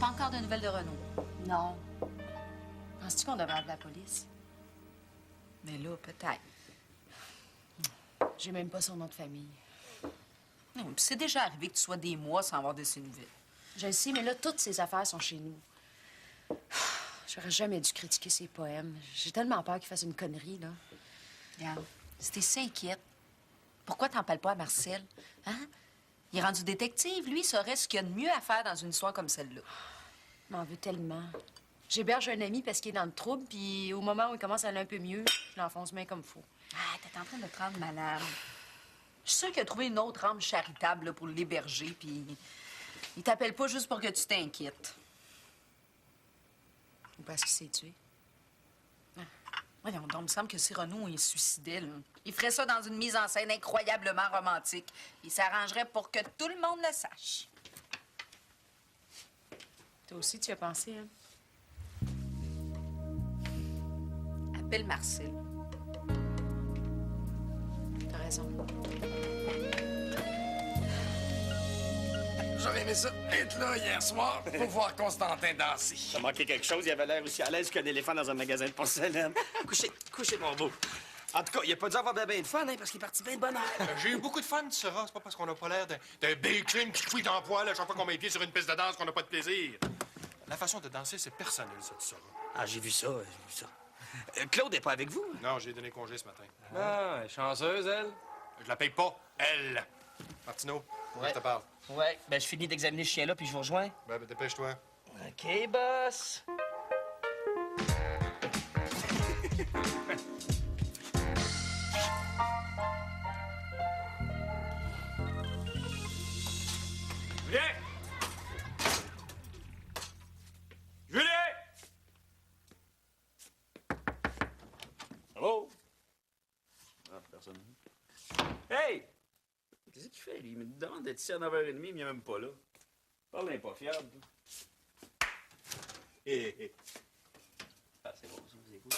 Pas encore de nouvelles de Renaud? Non. Penses-tu qu'on devrait appeler la police? Mais là, peut-être. J'ai même pas son nom de famille. Non, puis c'est déjà arrivé que tu sois des mois sans avoir de ses nouvelles. Je le sais, mais là, toutes ses affaires sont chez nous. J'aurais jamais dû critiquer ses poèmes. J'ai tellement peur qu'il fasse une connerie, là. Regarde, si t'es si inquiète, pourquoi t'en parles pas à Marcel? Hein? Il est rendu détective. Lui, il saurait ce qu'il y a de mieux à faire dans une histoire comme celle-là. Je m'en veux tellement. J'héberge un ami parce qu'il est dans le trouble, puis au moment où il commence à aller un peu mieux, je l'enfonce bien comme faux. Ah, t'es en train de te rendre malade. Je suis sûre qu'il a trouvé une autre âme charitable là, pour l'héberger, puis il t'appelle pas juste pour que tu t'inquiètes. Ou parce qu'il s'est tué. Voyons donc, il me semble que si Renaud il se suicidait, là, il ferait ça dans une mise en scène incroyablement romantique. Il s'arrangerait pour que tout le monde le sache. Toi aussi, tu y as pensé, hein? Appelle Marcel. T'as raison. J'aurais aimé ça être là hier soir pour voir Constantin danser. Ça manquait quelque chose, il avait l'air aussi à l'aise qu'un éléphant dans un magasin de porcelaine. Couchez, mon beau. En tout cas, il a pas dû avoir bien de fun, hein, parce qu'il est parti bien de bonne heure. J'ai eu beaucoup de fun, tu sauras. C'est pas parce qu'on n'a pas l'air d'un bacon qui fouille dans le poil à chaque fois qu'on met les pieds sur une piste de danse qu'on n'a pas de plaisir. La façon de danser, c'est personnel, ça, tu sauras. Ah, j'ai vu ça. Claude est pas avec vous? Non, j'ai donné congé ce matin. Ah, elle est chanceuse, elle. Je la paye pas, elle. Martineau, moi, je te parle. Ouais, ben je finis d'examiner ce chien-là, puis je vous rejoins. Ben, dépêche-toi. OK, boss. Julien! Julien! Allô? Ah, personne. Hey! Qu'est-ce qu'il fait, lui? Il me demande d'être ici à 9h30, mais il est même pas là. Parle n'est pas fiable. Hé. Ah, c'est bon, ça, c'est cool.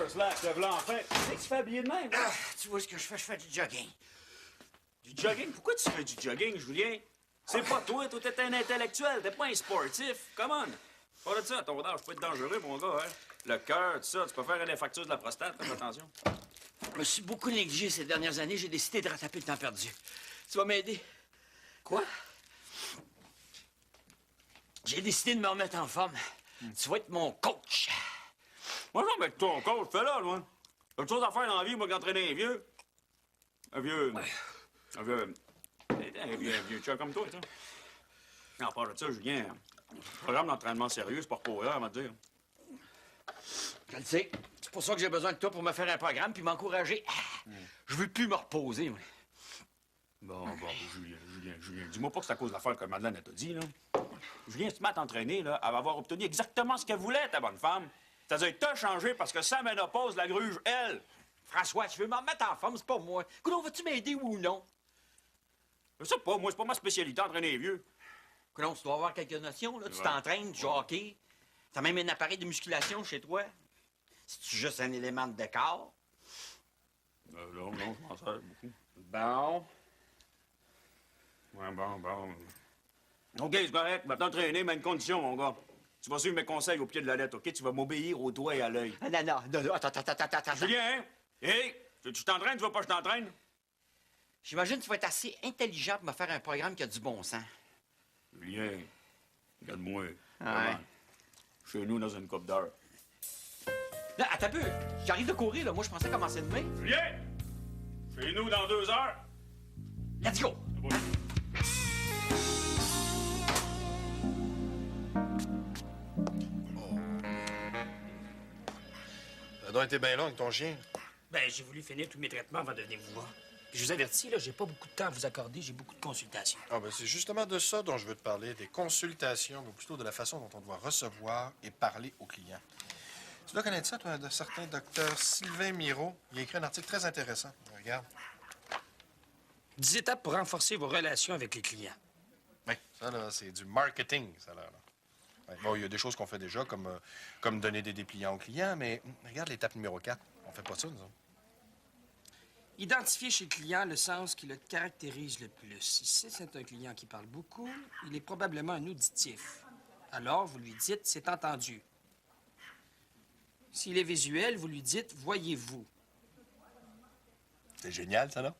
Slack, te v'là enfin. Qu'est-ce que tu fais habillé de même? Ah, tu vois ce que je fais du jogging. Du jogging? Pourquoi tu fais du jogging, Julien? C'est pas toi t'es un intellectuel, t'es pas un sportif. Come on! Pas de ça, ton âge peut être dangereux, mon gars, hein? Le cœur, tout ça, tu peux faire une infarctus de la prostate, fais attention. Je me suis beaucoup négligé ces dernières années. J'ai décidé de rattraper le temps perdu. Tu vas m'aider? Quoi? J'ai décidé de me remettre en forme. Tu vas être mon coach. Moi, non, mais ton coach, fais-là, loin. T'as autre chose à faire dans la vie, moi, qu'entraîner un vieux. Un vieux tueur comme toi, tu sais. Non, à part de ça, Julien, programme d'entraînement sérieux, c'est pas pour à me dire. Je le sais. C'est pour ça que j'ai besoin de toi pour me faire un programme puis m'encourager. Je veux plus me reposer, moi. Bon, Julien, dis-moi pas que c'est à cause de l'affaire que Madeleine t'a dit, là. Julien, si tu m'as t'entraîner, là, elle va avoir obtenu exactement ce qu'elle voulait, ta bonne femme. C'est-à-dire que t'as changé parce que sa ménopause la gruge, elle. François, tu veux m'en remettre en forme, c'est pas moi. Coudonc, vas-tu m'aider ou non? Je sais pas, moi, c'est pas ma spécialité, entraîner les vieux. Coudonc, tu dois avoir quelques notions, là. Tu Ouais. t'entraînes, tu joues au hockey. T'as même un appareil de musculation chez toi. C'est-tu juste un élément de décor? Non, je m'en sers beaucoup. Bon. Ouais, bon. OK, c'est correct. Va t'entraîner, mais à une condition, mon gars. Tu vas suivre mes conseils au pied de la lettre, OK? Tu vas m'obéir au doigt et à l'œil. Non, attends. Julien, hein? Hey! Tu t'entraînes, tu veux pas que je t'entraîne? J'imagine que tu vas être assez intelligent pour me faire un programme qui a du bon sens. Julien, regarde-moi. Ouais. Comment? Chez nous, dans une coupe d'heure. Là, attends un peu. J'arrive de courir, là. Moi, je pensais commencer demain. Julien! Chez nous, dans 2 heures. Let's go! Bon. Ça doit être bien long avec ton chien. Ben, j'ai voulu finir tous mes traitements avant de venir vous voir. Puis je vous avertis, là, j'ai pas beaucoup de temps à vous accorder, j'ai beaucoup de consultations. Ah, ben c'est justement de ça dont je veux te parler, des consultations, ou plutôt de la façon dont on doit recevoir et parler aux clients. Tu dois connaître ça, toi, un certain docteur Sylvain Miro. Il a écrit un article très intéressant. Regarde. 10 étapes pour renforcer vos relations avec les clients. Oui, ça, là, c'est du marketing, ça, là. Ouais, bon, il y a des choses qu'on fait déjà, comme donner des dépliants aux clients, mais regarde l'étape numéro 4. On fait pas ça, nous autres. Identifiez chez le client le sens qui le caractérise le plus. Si c'est un client qui parle beaucoup, il est probablement un auditif. Alors, vous lui dites « c'est entendu ». S'il est visuel, vous lui dites « voyez-vous ». C'est génial, ça, non?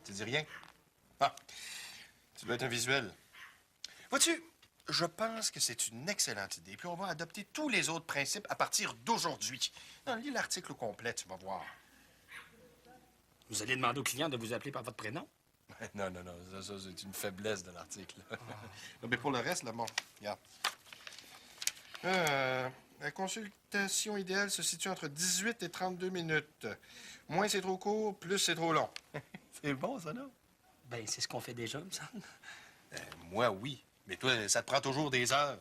Tu dis rien? Ah, tu dois être un visuel. Vois-tu, je pense que c'est une excellente idée. Puis on va adopter tous les autres principes à partir d'aujourd'hui. Non, lis l'article au complet, tu vas voir. Vous allez demander au client de vous appeler par votre prénom? Non, ça c'est une faiblesse de l'article. Non, mais pour le reste, là, bon, regarde. La consultation idéale se situe entre 18 et 32 minutes. Moins c'est trop court, plus c'est trop long. C'est bon, ça, non? Ben, c'est ce qu'on fait déjà, me semble. Moi, oui. Mais toi, ça te prend toujours des heures.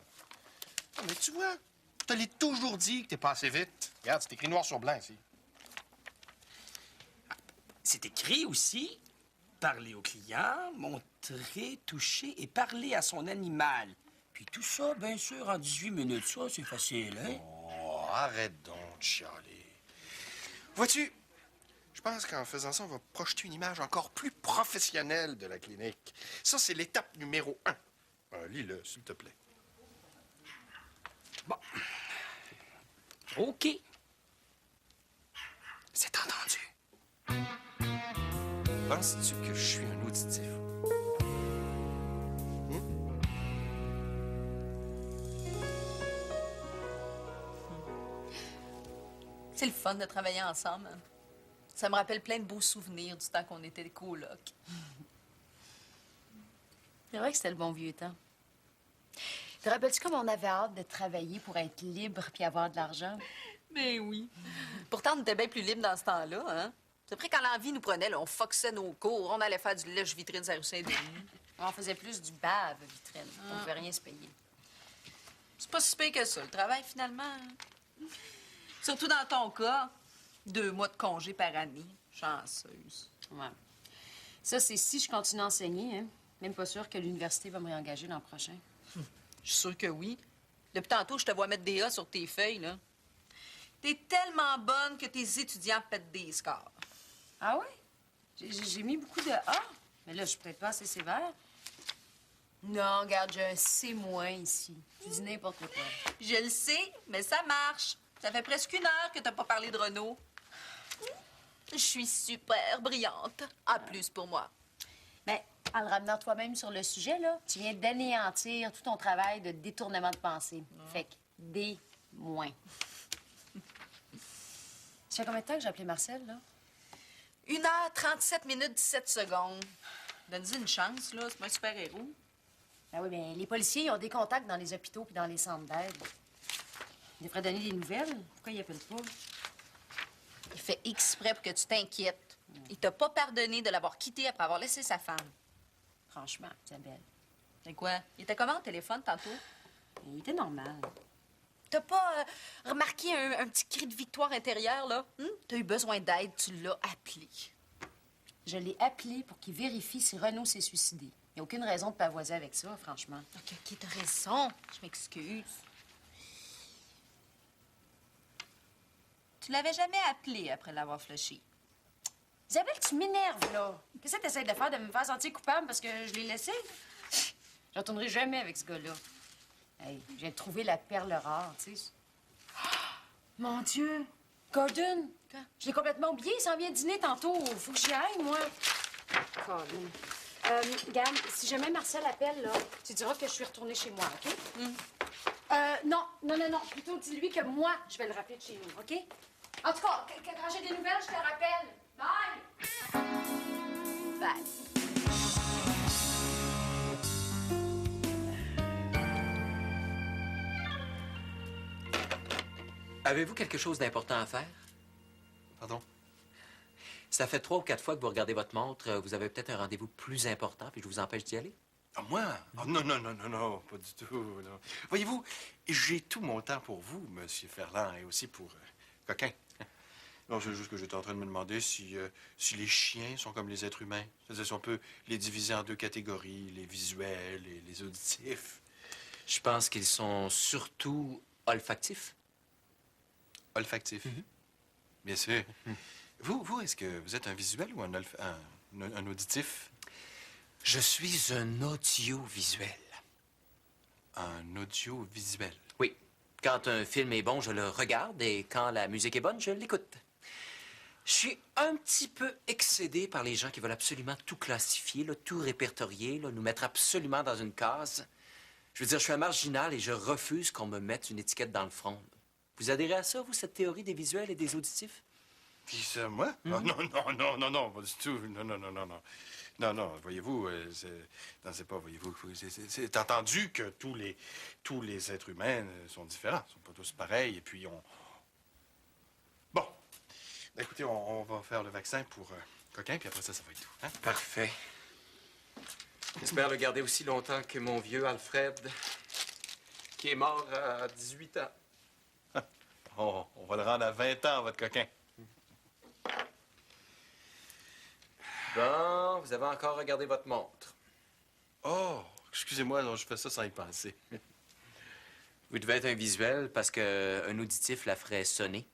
Ah, mais tu vois, je te l'ai toujours dit que t'es pas assez vite. Regarde, c'est écrit noir sur blanc, ici. C'est écrit aussi « Parler au client, montrer, toucher et parler à son animal ». Puis tout ça, bien sûr, en 18 minutes. Ça, c'est facile, hein? Oh, arrête donc de chialer. Vois-tu, je pense qu'en faisant ça, on va projeter une image encore plus professionnelle de la clinique. Ça, c'est l'étape numéro 1. Lis-le, s'il te plaît. Bon. OK. C'est entendu. Penses-tu que je suis un auditif? C'est le fun de travailler ensemble. Hein. Ça me rappelle plein de beaux souvenirs du temps qu'on était des colocs. C'est vrai que c'était le bon vieux temps. Te rappelles-tu comme on avait hâte de travailler pour être libre puis avoir de l'argent? Mais oui. Pourtant, on était bien plus libres dans ce temps-là, hein? C'est vrai, quand l'envie nous prenait, là, on foxait nos cours, on allait faire du lèche-vitrine sur la rue Saint-Denis. On faisait plus du bave vitrine. On pouvait rien se payer. C'est pas si pire que ça, le travail, finalement. Hein. Surtout dans ton cas, 2 mois de congé par année. Chanceuse. Ouais. Ça, c'est si je continue à enseigner, hein. Même pas sûr que l'université va me réengager l'an prochain. Je suis sûre que oui. Depuis tantôt, je te vois mettre des A sur tes feuilles, là. T'es tellement bonne que tes étudiants pètent des scores. Ah oui? J'ai mis beaucoup de A. Mais là, je suis peut-être pas assez sévère. Non, regarde, j'ai un C- ici. Tu dis n'importe quoi. Je le sais, mais ça marche. Ça fait presque 1 heure que t'as pas parlé de Renaud. Je suis super brillante. A plus pour moi. Mais en le ramenant toi-même sur le sujet, là, tu viens d'anéantir tout ton travail de détournement de pensée. Fait que D-. Ça fait combien de temps que j'ai appelé Marcel, là? 1h37 17 secondes. Donne-y une chance, là. C'est pas un super-héros. Ben oui, bien, les policiers, ils ont des contacts dans les hôpitaux puis dans les centres d'aide. Ils devraient donner des nouvelles. Pourquoi ils appellent pas? Il fait exprès pour que tu t'inquiètes. Il t'a pas pardonné de l'avoir quitté après avoir laissé sa femme. Franchement, Isabelle. C'est quoi? Il était comment au téléphone tantôt? Il était normal. T'as pas remarqué un petit cri de victoire intérieure, là? T'as eu besoin d'aide, tu l'as appelé. Je l'ai appelé pour qu'il vérifie si Renaud s'est suicidé. Il n'y a aucune raison de pavoiser avec ça, franchement. OK, t'as raison. Je m'excuse. Tu l'avais jamais appelé après l'avoir flushé. Isabelle, tu m'énerves, là. Qu'est-ce que tu essaies de faire, de me faire sentir coupable parce que je l'ai laissé? Je retournerai jamais avec ce gars-là. Hey, je viens de trouver la perle rare, tu sais. Ah! Mon Dieu! Gordon! Quoi? Je l'ai complètement oublié, il s'en vient dîner tantôt. Faut que j'y aille, moi. Colin. Regarde, si jamais Marcel appelle, là, tu diras que je suis retournée chez moi, OK? Non. Plutôt dis-lui que moi, je vais le rappeler de chez nous, OK? En tout cas, quand j'ai des nouvelles, je te rappelle. Bye! Bye. Avez-vous quelque chose d'important à faire? Pardon? Ça fait 3 ou 4 fois que vous regardez votre montre. Vous avez peut-être un rendez-vous plus important, puis je vous empêche d'y aller? Ah, moi? Ah, non, pas du tout, non. Voyez-vous, j'ai tout mon temps pour vous, Monsieur Ferland, et aussi pour Coquin. Non, c'est juste que j'étais en train de me demander si les chiens sont comme les êtres humains. C'est-à-dire si on peut les diviser en 2 catégories, les visuels et les auditifs. Je pense qu'ils sont surtout olfactifs. Olfactifs. Bien sûr. Vous, est-ce que vous êtes un visuel ou un auditif? Je suis un audiovisuel. Un audiovisuel. Oui. Quand un film est bon, je le regarde et quand la musique est bonne, je l'écoute. Je suis un petit peu excédé par les gens qui veulent absolument tout classifier, là, tout répertorier, là, nous mettre absolument dans une case. Je veux dire, je suis un marginal et je refuse qu'on me mette une étiquette dans le front. Vous adhérez à ça, vous, cette théorie des visuels et des auditifs? Puis ça, moi? Non, pas du tout. Non, voyez-vous, c'est pas, voyez-vous, c'est entendu que tous les êtres humains sont différents, sont pas tous pareils, et puis Bon, écoutez, on va faire le vaccin pour Coquin, puis après ça va être tout. Hein? Parfait. J'espère le garder aussi longtemps que mon vieux Alfred, qui est mort à 18 ans. On va le rendre à 20 ans, votre Coquin. Bon, vous avez encore regardé votre montre. Oh, excusez-moi, non, je fais ça sans y penser. Vous devez être un visuel parce qu'un auditif la ferait sonner.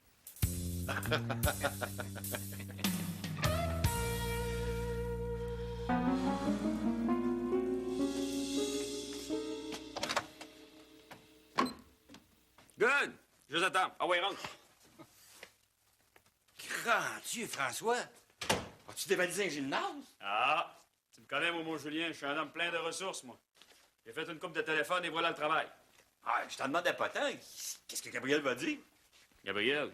Good! Je vous attends. Ah ouais, rentre. Grand Dieu, François! As-tu dévalisé un gymnase? Ah! Tu me connais, moi, mon Julien. Je suis un homme plein de ressources, moi. J'ai fait une coupe de téléphone et voilà le travail. Ah, je t'en demandais pas tant. Qu'est-ce que Gabriel va dire? Gabriel,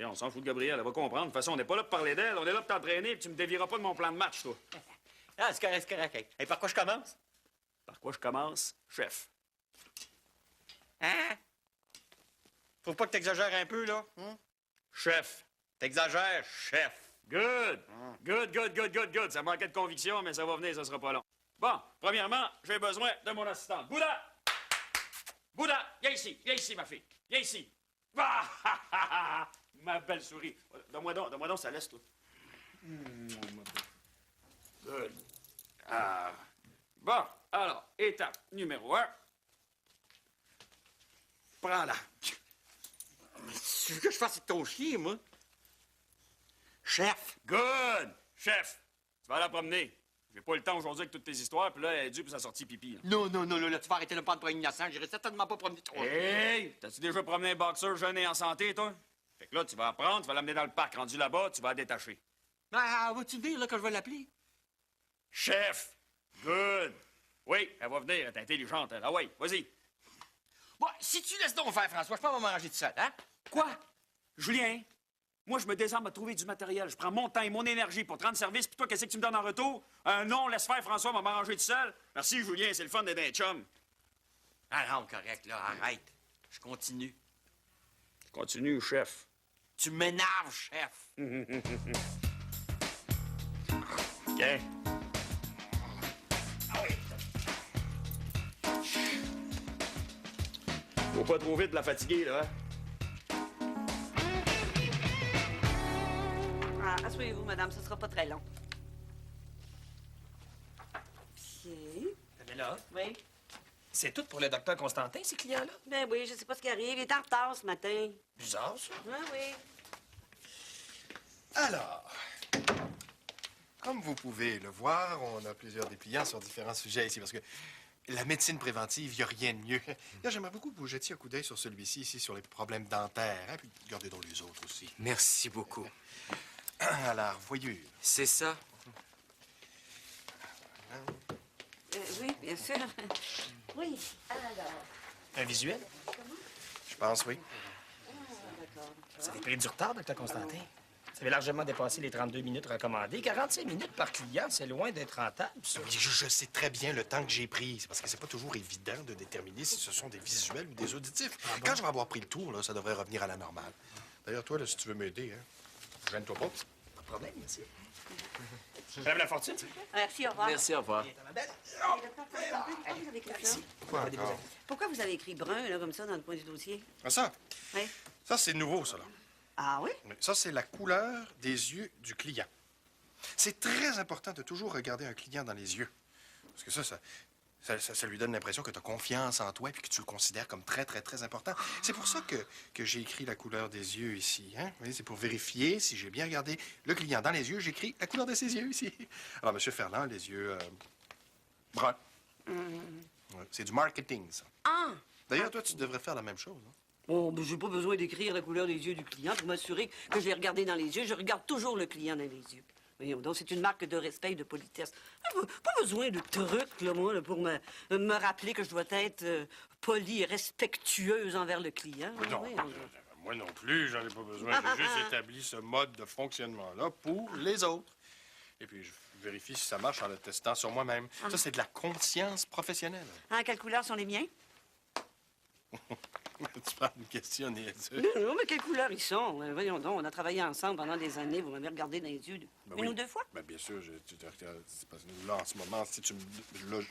on s'en fout de Gabriel. Elle va comprendre. De toute façon, on n'est pas là pour parler d'elle. On est là pour t'entraîner et tu me dévieras pas de mon plan de match, toi. Ah, c'est correct. Et par quoi je commence? Par quoi je commence? Chef. Hein? Faut pas que t'exagères un peu, là? Hein? Chef. T'exagères, chef. Good. Good. Ça manquait de conviction, mais ça va venir, ça sera pas long. Bon, premièrement, j'ai besoin de mon assistante. Bouddha, viens ici, ma fille. Viens ici. Ah, ma belle souris. Donne-moi donc, ça laisse, toi. Good. Ah. Bon, alors, étape numéro 1. Prends-la. Tu veux que je fasse avec ton chien, moi? Chef! Good! Chef, tu vas la promener. J'ai pas le temps aujourd'hui avec toutes tes histoires, puis là, elle est due pour sa sortie pipi. Là. Non, là, tu vas arrêter de me prendre pour un innocent. J'irai certainement pas promener ton chien. Hey! T'as-tu déjà promené un boxeur jeune et en santé, toi? Fait que là, tu vas apprendre, tu vas l'amener dans le parc. Rendu là-bas, tu vas la détacher. Ah, vas-tu dire, là, que je vais l'appeler? Chef! Good! Oui, elle va venir, elle est intelligente, elle. Ah oui, vas-y. Bon, si tu laisses donc faire, François, je peux pas m'arranger tout seul, hein? Quoi? Julien? Moi, je me désarme à trouver du matériel. Je prends mon temps et mon énergie pour te rendre service, puis toi, qu'est-ce que tu me donnes en retour? Non, laisse faire, François, va m'arranger tout seul. Merci, Julien, c'est le fun d'être un chum. Ah non, correct, là, arrête. Je continue. Continue, chef. Tu m'énerves, chef. OK. Faut pas trop vite la fatiguer, là, hein? Ah, asseyez-vous, madame, ce sera pas très long. Bien. Mais là, Oui. c'est tout pour le docteur Constantin, ces clients-là? Ben oui, je sais pas ce qui arrive. Il est en retard ce matin. Bizarre, ça. Oui. Alors, comme vous pouvez le voir, on a plusieurs dépliants sur différents sujets ici, parce que la médecine préventive, il n'y a rien de mieux. Là, j'aimerais beaucoup que vous jetiez un coup d'œil sur celui-ci, ici, sur les problèmes dentaires, hein, puis regardez donc les autres aussi. Merci beaucoup. Alors, voyure. C'est ça. Oui, bien sûr. Oui, alors. Un visuel? Je pense, oui. D'accord. Vous avez pris du retard, docteur Constantin. Vous avez largement dépassé les 32 minutes recommandées. 45 minutes par client, c'est loin d'être rentable, ça. Oui, je sais très bien le temps que j'ai pris. C'est parce que c'est pas toujours évident de déterminer si ce sont des visuels ou des auditifs. Quand je vais avoir pris le tour, là, ça devrait revenir à la normale. D'ailleurs, toi, là, si tu veux m'aider, hein, gêne-toi pas. Pas de problème, merci. Madame La Fortune, s'il vous plaît. Merci, au revoir. Merci, au revoir. Hey, docteur Constantin, pourquoi vous avez écrit ça? Quoi encore? Pourquoi vous avez écrit brun, là, comme ça, dans le coin du dossier? Ah, ça? Oui. Ça, c'est nouveau, ça, là. Ah oui? Oui, ça, c'est la couleur des yeux du client. C'est très important de toujours regarder un client dans les yeux. Parce que ça Ça lui donne l'impression que tu as confiance en toi et que tu le considères comme très, très, très important. C'est pour ça que j'ai écrit la couleur des yeux ici. Hein? Vous voyez, c'est pour vérifier si j'ai bien regardé le client dans les yeux. J'écris la couleur de ses yeux ici. Alors, M. Ferland, les yeux bruns. Ouais, c'est du marketing, ça. Ah! D'ailleurs, toi, tu devrais faire la même chose. Hein? Oh, ben, j'ai pas besoin d'écrire la couleur des yeux du client pour m'assurer que je l'ai regardé dans les yeux. Je regarde toujours le client dans les yeux. Voyons donc, c'est une marque de respect et de politesse. Pas besoin de trucs, là, moi, là, pour me rappeler que je dois être polie et respectueuse envers le client. Non, Voyons donc. moi non plus, j'en ai pas besoin. J'ai juste établi ce mode de fonctionnement-là pour les autres. Et puis, je vérifie si ça marche en le testant sur moi-même. Ça, c'est de la conscience professionnelle. Ah, quelles couleurs sont les miens? Tu prends une question niaiseuse. Non, mais quelles couleurs ils sont? Voyons donc, on a travaillé ensemble pendant des années. Vous m'avez regardé dans les yeux Ben une oui. ou deux fois? Ben bien sûr, c'est parce que là, en ce moment, si tu me... là,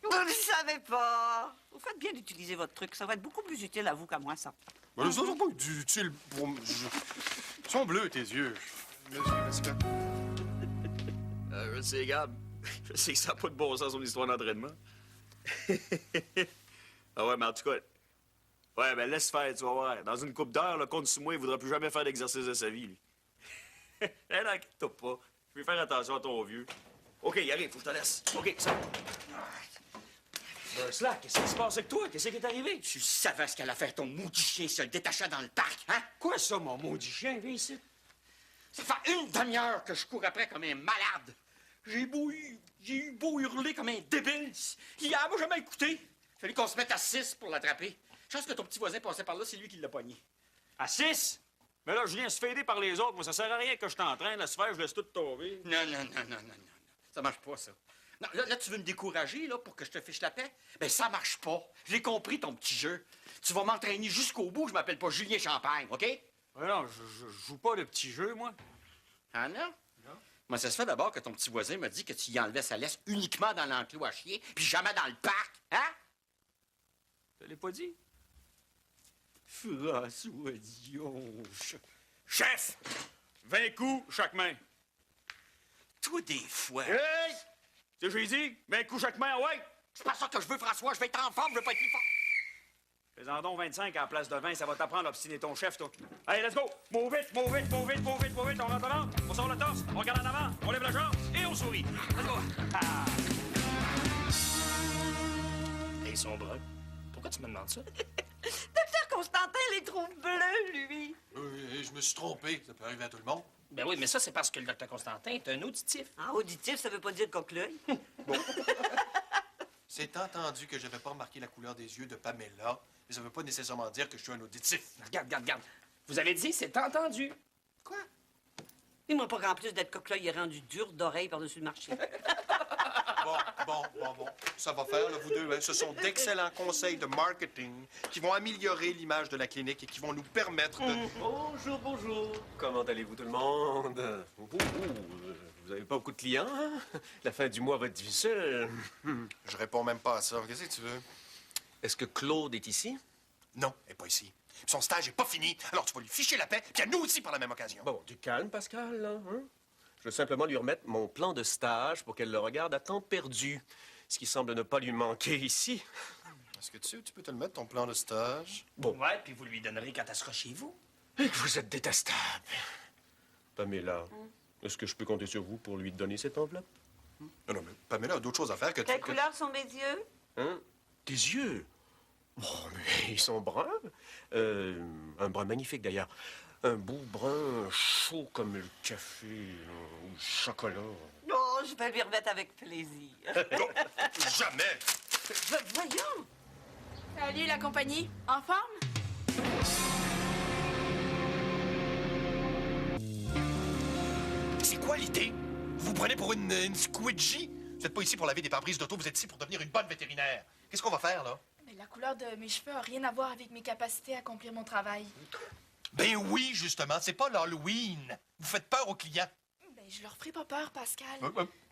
Vous ne savez pas. Vous faites bien d'utiliser votre truc. Ça va être beaucoup plus utile à vous qu'à moi, ça. ben, ça, c'est pas utile pour... Ils sont bleus, tes yeux. Vas-y, Scott. Je sais, Gab. Je sais que ça n'a pas de bon sens, son histoire d'entraînement. Ah ouais, mais en tout cas... Ouais, ben laisse faire, tu vas voir. Dans une couple d'heures, le compte sous moi, il voudra plus jamais faire d'exercice de sa vie, lui. Eh, n'inquiète pas. Je vais faire attention à ton vieux. OK, il arrive, faut que je te laisse. OK, ça... Slack, qu'est-ce qui se passe avec toi? Qu'est-ce qui est arrivé? Tu savais ce qu'elle a fait, ton maudit chien se le détachant dans le parc, hein? Quoi ça, mon maudit chien? Viens ici. Ça fait une demi-heure que je cours après comme un malade. J'ai eu beau hurler comme un débile. Il m'a jamais écouté. Il fallait qu'on se mette à 6 pour l'attraper. Chance que ton petit voisin passait par là, c'est lui qui l'a pogné. À 6? Mais là, Julien, se fait aider par les autres. Moi, ça sert à rien que je t'entraîne. Laisse faire, je laisse tout tomber. Non. Ça marche pas, ça. Non, là, tu veux me décourager, là, pour que je te fiche la paix? Ben, ça marche pas. Je l'ai compris, ton petit jeu. Tu vas m'entraîner jusqu'au bout. Je m'appelle pas Julien Champagne, OK? Ouais, non, je joue pas de petits jeux, moi. Ah non? Moi, ça se fait d'abord que ton petit voisin m'a dit que tu y enlevais sa laisse uniquement dans l'enclos à chier, puis jamais dans le parc, hein? Je l'ai pas dit. François Dion. Chef! 20 coups, chaque main. Toi, des fois. Hey! Tu sais, j'ai dit, 20 coups chaque main, ouais! C'est pas ça que je veux, François. Je vais être en forme, je veux pas être plus fort. Fais-en donc 25 à la place de 20, ça va t'apprendre à obstiner ton chef, toi. Allez, let's go! Move vite! On rentre avant, on sort le torse, on regarde en avant, on lève la jambe et on sourit. Let's go! Ah. Hey, ils sont bruns. Pourquoi tu me demandes ça? Docteur Constantin les trouve bleus, lui. Oui, je me suis trompé. Ça peut arriver à tout le monde. Ben oui, mais ça, c'est parce que le docteur Constantin est un auditif. Ah, auditif, ça veut pas dire coque-l'œil. C'est entendu que je n'avais pas remarqué la couleur des yeux de Pamela, mais ça ne veut pas nécessairement dire que je suis un auditif. Regarde. Vous avez dit, c'est entendu. Quoi? Dis-moi pas qu'en plus d'être coque-l'œil, il est rendu dur d'oreille par-dessus le marché. Bon. Ça va faire, là, vous deux. Hein? Ce sont d'excellents conseils de marketing qui vont améliorer l'image de la clinique et qui vont nous permettre de... Bonjour. Comment allez-vous tout le monde? Vous avez pas beaucoup de clients, hein? La fin du mois va être difficile. Je réponds même pas à ça. Qu'est-ce que tu veux? Est-ce que Claude est ici? Non, elle n'est pas ici. Son stage n'est pas fini. Alors tu vas lui ficher la paix, puis à nous aussi par la même occasion. Bon, du calme, Pascal, là, hein? Je veux simplement lui remettre mon plan de stage pour qu'elle le regarde à temps perdu, ce qui semble ne pas lui manquer ici. Est-ce que tu peux te le mettre, ton plan de stage? Ouais, puis vous lui donnerez quand elle sera chez vous. Et que vous êtes détestable. Pamela, est-ce que je peux compter sur vous pour lui donner cette enveloppe? Non, mais Pamela a d'autres choses à faire que... Quelle couleur sont mes yeux? Hein? Tes yeux? Oh, mais ils sont bruns. Un brun magnifique, d'ailleurs. Un beau brun chaud comme le café ou le chocolat. Oh, je vais lui remettre avec plaisir. Non, jamais! Voyons! Salut la compagnie, en forme? C'est quoi l'idée? Vous vous prenez pour une squidgy? Vous n'êtes pas ici pour laver des pare-brises d'auto, vous êtes ici pour devenir une bonne vétérinaire. Qu'est-ce qu'on va faire, là? Mais la couleur de mes cheveux n'a rien à voir avec mes capacités à accomplir mon travail. Ben oui, justement, c'est pas l'Halloween. Vous faites peur aux clients. Ben, je leur ferai pas peur, Pascal.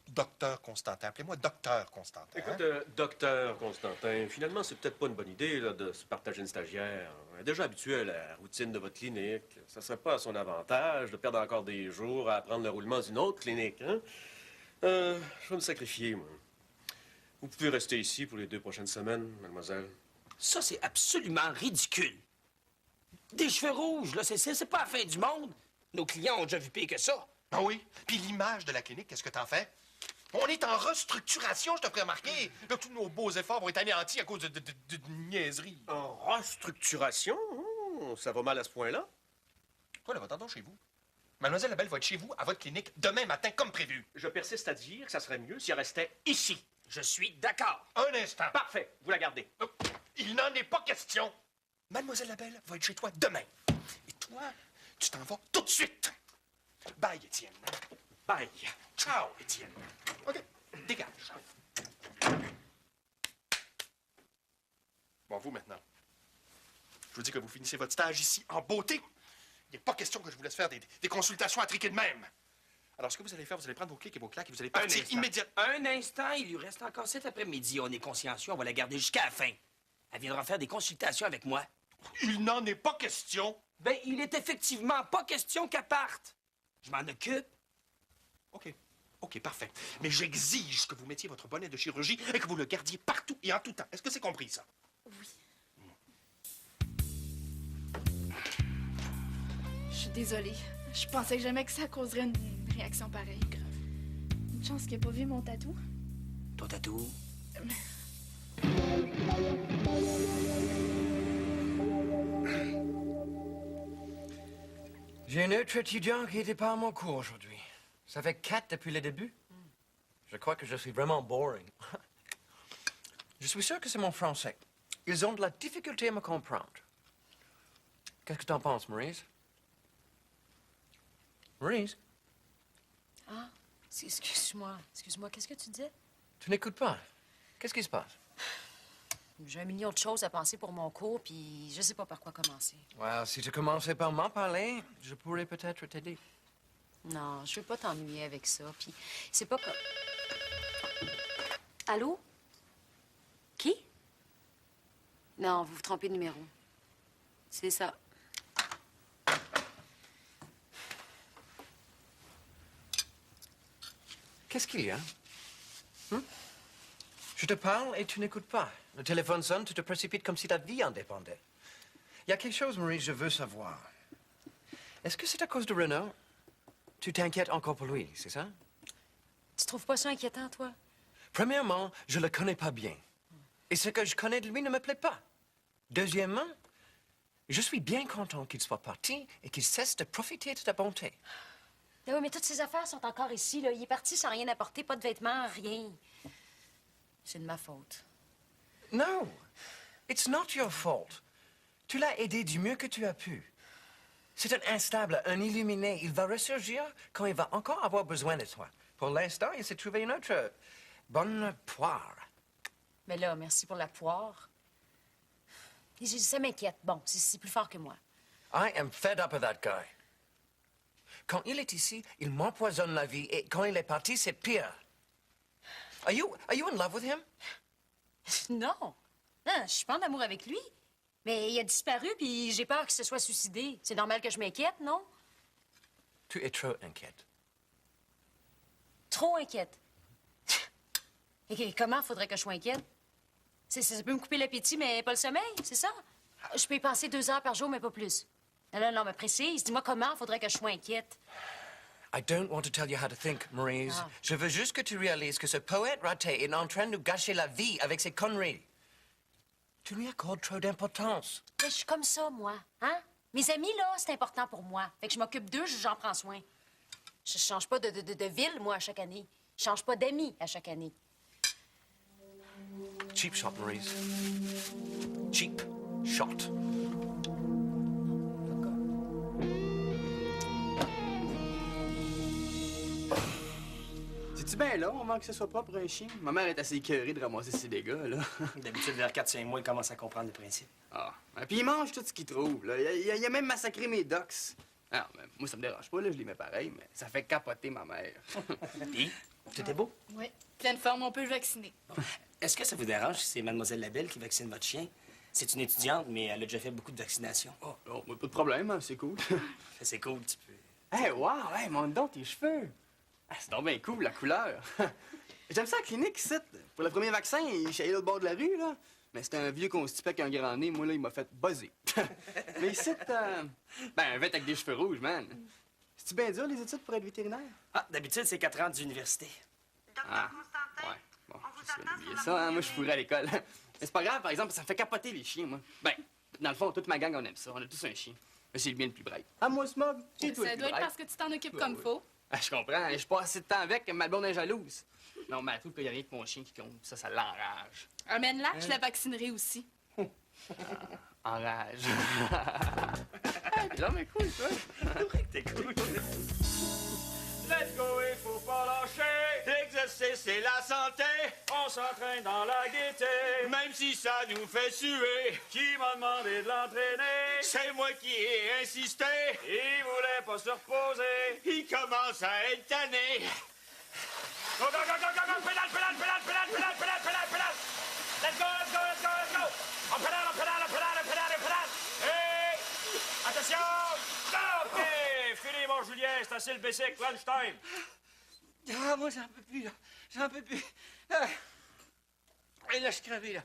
Docteur Constantin, appelez-moi Docteur Constantin. Écoute, docteur Constantin, finalement, c'est peut-être pas une bonne idée là, de se partager une stagiaire. Elle est déjà habituée à la routine de votre clinique. Ça serait pas à son avantage de perdre encore des jours à apprendre le roulement d'une autre clinique, hein? Je vais me sacrifier, moi. Vous pouvez rester ici pour les 2 prochaines semaines, mademoiselle. Ça, c'est absolument ridicule. Des cheveux rouges, là, c'est pas la fin du monde. Nos clients ont déjà vu pire que ça. Ah oui? Puis l'image de la clinique, qu'est-ce que t'en fais? On est en restructuration, je te ferai remarquer. Là, tous nos beaux efforts vont être anéantis à cause de niaiseries. En restructuration? Oh, ça va mal à ce point-là? Toi, là, va-t'en donc chez vous. Mademoiselle Labelle va être chez vous, à votre clinique, demain matin, comme prévu. Je persiste à dire que ça serait mieux si elle restait ici. Je suis d'accord. Un instant. Parfait, vous la gardez. Il n'en est pas question. Mademoiselle Labelle va être chez toi demain. Et toi, tu t'en vas tout de suite. Bye, Étienne. Bye. Ciao, Étienne. OK, dégage. Bon, vous, maintenant. Je vous dis que vous finissez votre stage ici en beauté. Il n'est pas question que je vous laisse faire des consultations attriquées de même. Alors, ce que vous allez faire, vous allez prendre vos clics et vos claques et vous allez partir immédiatement. Un instant, il lui reste encore cet après-midi. On est consciencieux, on va la garder jusqu'à la fin. Elle viendra faire des consultations avec moi. Il n'en est pas question. Ben, il est effectivement pas question qu'elle parte. Je m'en occupe. OK, parfait. Mais j'exige que vous mettiez votre bonnet de chirurgie et que vous le gardiez partout et en tout temps. Est-ce que c'est compris, ça? Oui. Je suis désolée. Je pensais jamais que ça causerait une réaction pareille. Grave. Une chance qu'il n'a pas vu mon tatou. Ton tatou? J'ai un autre étudiant qui n'était pas à mon cours aujourd'hui. Ça fait 4 depuis le début. Je crois que je suis vraiment boring. Je suis sûr que c'est mon français. Ils ont de la difficulté à me comprendre. Qu'est-ce que t'en penses, Maurice? Maurice, Ah, excuse-moi, qu'est-ce que tu disais? tu n'écoutes pas. Qu'est-ce qui se passe? J'ai un million de choses à penser pour mon cours, puis je sais pas par quoi commencer. Well, si tu commençais par m'en parler, je pourrais peut-être t'aider. Non, je veux pas t'ennuyer avec ça, puis c'est pas comme... Allô? Qui? Non, vous vous trompez de numéro. C'est ça. Qu'est-ce qu'il y a? Je te parle et tu n'écoutes pas. Le téléphone sonne, tu te précipites comme si ta vie en dépendait. Il y a quelque chose, Maurice, je veux savoir. Est-ce que c'est à cause de Renaud? Tu t'inquiètes encore pour lui, c'est ça? Tu trouves pas ça inquiétant, toi? Premièrement, je le connais pas bien. Et ce que je connais de lui ne me plaît pas. Deuxièmement, je suis bien content qu'il soit parti et qu'il cesse de profiter de ta bonté. Oui, mais toutes ces affaires sont encore ici, là. Il est parti sans rien apporter, pas de vêtements, rien. C'est de ma faute. No, it's not your fault. Tu l'as aidé du mieux que tu as pu. C'est un instable, un illuminé. Il va ressurgir quand il va encore avoir besoin de toi. Pour l'instant, il s'est trouvé une autre bonne poire. Mais là, merci pour la poire. Et ça m'inquiète. Bon, c'est plus fort que moi. I am fed up with that guy. Quand il est ici, il m'empoisonne la vie, et quand il est parti, c'est pire. Are you in love with him? Non. Non, je suis pas en amour avec lui. Mais il a disparu, puis j'ai peur qu'il se soit suicidé. C'est normal que je m'inquiète, non? Tu es trop inquiète. Trop inquiète. Et comment faudrait que je sois inquiète? Ça peut me couper l'appétit, mais pas le sommeil, c'est ça? Je peux y penser 2 heures par jour, mais pas plus. Non, mais précise. Dis-moi comment faudrait que je sois inquiète. I don't want to tell you how to think, Maurice. Ah. Je veux juste que tu réalises que ce poète raté est en train de nous gâcher la vie avec ses conneries. Tu lui accordes trop d'importance. Mais je suis comme ça, moi. Hein? Mes amis, là, c'est important pour moi. Fait que je m'occupe d'eux, j'en prends soin. Je change pas de ville, moi, à chaque année. Je change pas d'amis à chaque année. Cheap shot, Maurice. Cheap shot. C'est-tu bien long avant que ce soit propre pour un chien? Ma mère est assez écœurée de ramasser ses dégâts, là. D'habitude, vers 4-5 mois, il commence à comprendre le principe. Ah. Puis il mange tout ce qu'il trouve, là. Il a même massacré mes ducks. Ah, mais moi, ça me dérange pas, là. Je les mets pareil, mais ça fait capoter ma mère. Puis, c'était beau. Oui. Pleine forme, on peut le vacciner. Est-ce que ça vous dérange si c'est Mademoiselle Labelle qui vaccine votre chien? C'est une étudiante, mais elle a déjà fait beaucoup de vaccinations. Oh, non, pas de problème, hein, c'est cool. C'est cool, tu peux. Hey, wow! Hey, montre donc tes cheveux! Ah, c'est donc bien cool, la couleur. J'aime ça à la clinique, ici. Pour le premier vaccin, je suis allé au bord de la rue, là. Mais c'était un vieux constipé avec un grand nez. Moi, là, il m'a fait buzzer. Mais ici, ben, un vet avec des cheveux rouges, man. C'est-tu bien dur, les études, pour être vétérinaire? Ah, d'habitude, c'est 4 ans d'université. Ah, ouais. Bon, je vais oublier ça, hein. Moi, je pourrais à l'école. Mais c'est pas grave, par exemple, ça me fait capoter les chiens, moi. Ben, dans le fond, toute ma gang, on aime ça. On a tous un chien. Mais c'est le mien le plus brave. Ah, moi, Smog, c'est toi le Ça plus doit être brave. parce que tu t'en occupes comme faut. Ah, je comprends. Je passe assez de temps avec que ma blonde est jalouse. Non, mais elle trouve qu'il n'y a rien que mon chien qui compte. Ça l'enrage. Amène-la, je la vaccinerai aussi. Enrage. T'es là, mais cool, toi. T'es cool. Let's go, il faut pas lâcher. L'exercice, c'est la santé. On s'entraîne dans la gaieté. Même si ça nous fait suer. Qui m'a demandé de l'entraîner? C'est moi qui ai insisté. Il voulait pas se reposer. Il commence à être tanné. Go, go, go, go, go, go! Pédale, pédale, pédale, pédale, pédale, pédale, pédale, pédale! Let's go, let's go, let's go, let's go! On pédale, on pédale, on pédale, on pédale, on pédale! Hey! Attention! OK! Fini, mon Julien, c'est assez le basic, lunch time! Ah, moi, j'en peux plus, là. J'en peux plus. Ah. Et là, je suis crevé, là.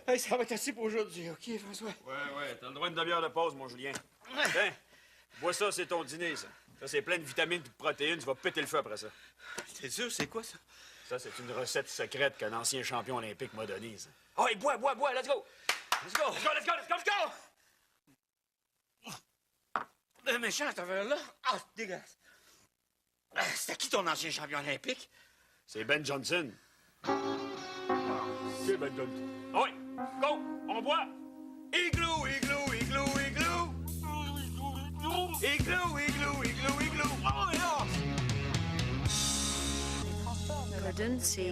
Hey, ça va être assez pour aujourd'hui, OK, François? Ouais, t'as le droit à une demi-heure de pause, mon Julien. Tiens, bois ça, c'est ton dîner, ça. Ça, c'est plein de vitamines et de protéines, tu vas péter le feu après ça. C'est sûr, c'est quoi, ça? Ça, c'est une recette secrète qu'un ancien champion olympique m'a donnée, ça. Oh, hey, bois, let's go! Let's go! Let's go, let's go, let's go, let's go! Le méchant, cet affaire-là? Ah, c'est dégueulasse. C'était qui ton ancien champion olympique? C'est Ben Johnson. C'est Ben Johnson. Ah oui, go, on boit! Igloo, igloo, igloo, igloo! Igloo, igloo, igloo, igloo! Oh, non! Gordon, c'est...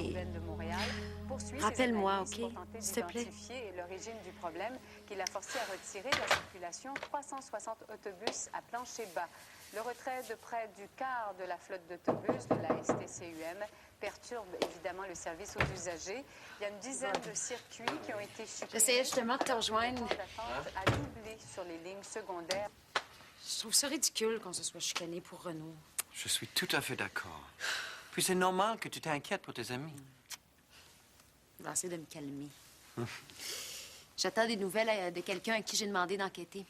Rappelle-moi, OK? S'il te plaît. L'origine du problème qui l'a forcé à retirer de la circulation 360 autobus à plancher bas. Le retrait de près du quart de la flotte d'autobus de la STCUM perturbe évidemment le service aux usagers. Il y a une dizaine de circuits qui ont été supprimés. J'essayais justement de te rejoindre. Le temps d'attente a doublé sur les lignes secondaires. Je trouve ça ridicule qu'on se soit chicané pour Renaud. Je suis tout à fait d'accord. Puis c'est normal que tu t'inquiètes pour tes amis. Je vais essayer de me calmer. J'attends des nouvelles de quelqu'un à qui j'ai demandé d'enquêter.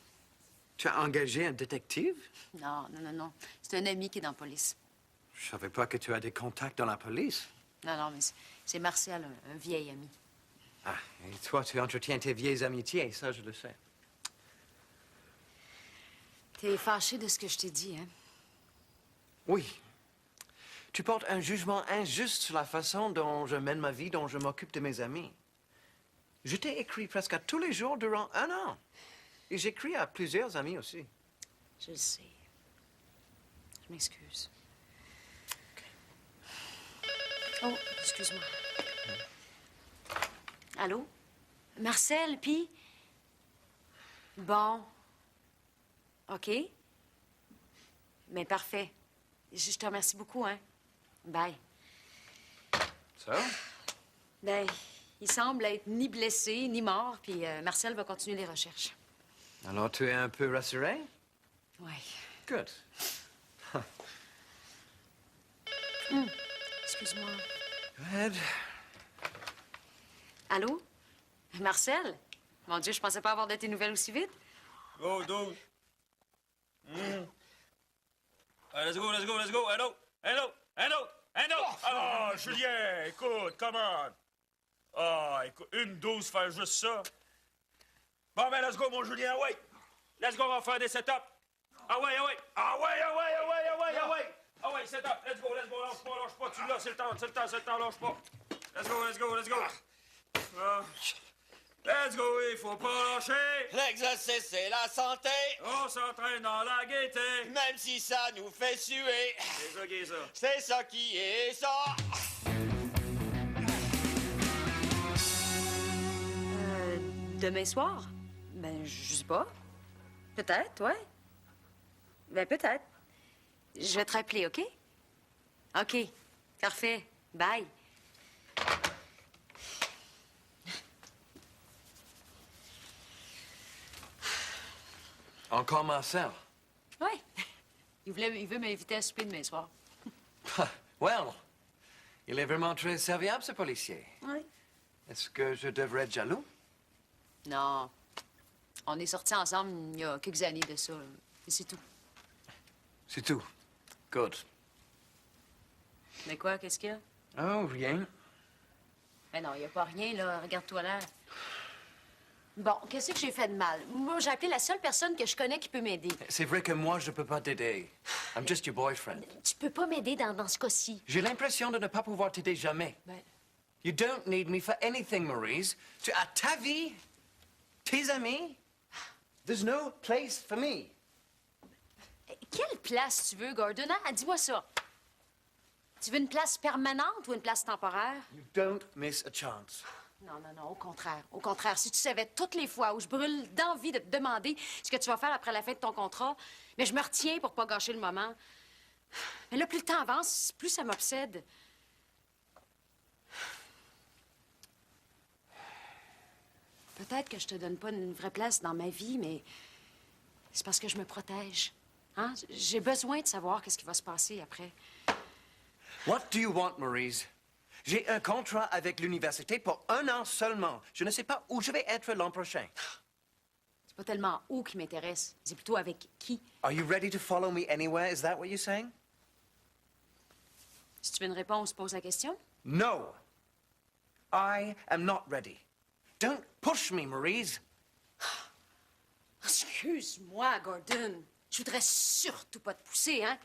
Tu as engagé un détective? Non. C'est un ami qui est dans la police. Je savais pas que tu as des contacts dans la police. Non, mais c'est Martial, un vieil ami. Ah, et toi, tu entretiens tes vieilles amitiés, ça, je le sais. T'es fâché de ce que je t'ai dit, hein? Oui. Tu portes un jugement injuste sur la façon dont je mène ma vie, dont je m'occupe de mes amis. Je t'ai écrit presque à tous les jours durant 1 an. Et j'écris à plusieurs amis aussi. Je le sais. Je m'excuse. Oh, excuse-moi. Allô? Marcel, puis? Bon. OK. Mais parfait. Je te remercie beaucoup, hein? Bye. Ça? Ben, il semble être ni blessé, ni mort, puis Marcel va continuer les recherches. Alors, tu es un peu rassuré? Oui. Good. Excuse-moi. Go ahead. Allô? Marcel? Mon Dieu, je pensais pas avoir de tes nouvelles aussi vite. Go, dude. Let's go, let's go, let's go. Hello. Ah, Julien, écoute, come on. Ah, écoute, 1-12, faire juste ça. Bon, ben, let's go, mon Julien, ouais. Let's go, on va faire des setups. Ah ouais. Ah ouais, setup, let's go, lâche pas, tu l'as, c'est le temps, lâche pas. Let's go. Let's go, il faut pas lâcher. L'exercice, c'est la santé. On s'entraîne dans la gaieté. Même si ça nous fait suer. C'est ça qui est ça. C'est ça qui est ça. Demain soir? Ben, je sais pas. Peut-être, ouais. Ben, peut-être. Je vais te rappeler, OK? OK. Parfait. Bye. Encore Marcel? Ouais. Il veut m'inviter à souper demain soir. Well, il est vraiment très serviable, ce policier. Oui. Est-ce que je devrais être jaloux? Non. On est sortis ensemble il y a quelques années de ça. Et c'est tout. C'est tout. Good. Mais quoi, qu'est-ce qu'il y a? Oh, rien. Mais non, il n'y a pas rien, là. Regarde-toi là. Bon, qu'est-ce que j'ai fait de mal? Moi, j'ai appelé la seule personne que je connais qui peut m'aider. C'est vrai que moi, je peux pas t'aider. I'm just your boyfriend. Tu peux pas m'aider dans ce cas-ci. J'ai l'impression de ne pas pouvoir t'aider jamais. Ben... You don't need me for anything, Maurice. Tu as ta vie, tes amis. There's no place for me. Quelle place tu veux, Gordon? Hein? Dis-moi ça. Tu veux une place permanente ou une place temporaire? You don't miss a chance. Non, non, non, au contraire. Au contraire, si tu savais toutes les fois où je brûle d'envie de te demander ce que tu vas faire après la fin de ton contrat, mais je me retiens pour pas gâcher le moment. Mais là, plus le temps avance, plus ça m'obsède. Peut-être que je te donne pas une vraie place dans ma vie, mais c'est parce que je me protège. Hein? J'ai besoin de savoir qu'est-ce qui va se passer après. What do you want, Maurice? J'ai un contrat avec l'université pour 1 an seulement. Je ne sais pas où je vais être l'an prochain. C'est pas tellement où qui m'intéresse, c'est plutôt avec qui. Are you ready to follow me anywhere? Is that what you're saying? Si tu veux une réponse, pose la question. No. I am not ready. Don't push me, Maurice. Excuse-moi, Gordon. Je voudrais surtout pas te pousser, hein?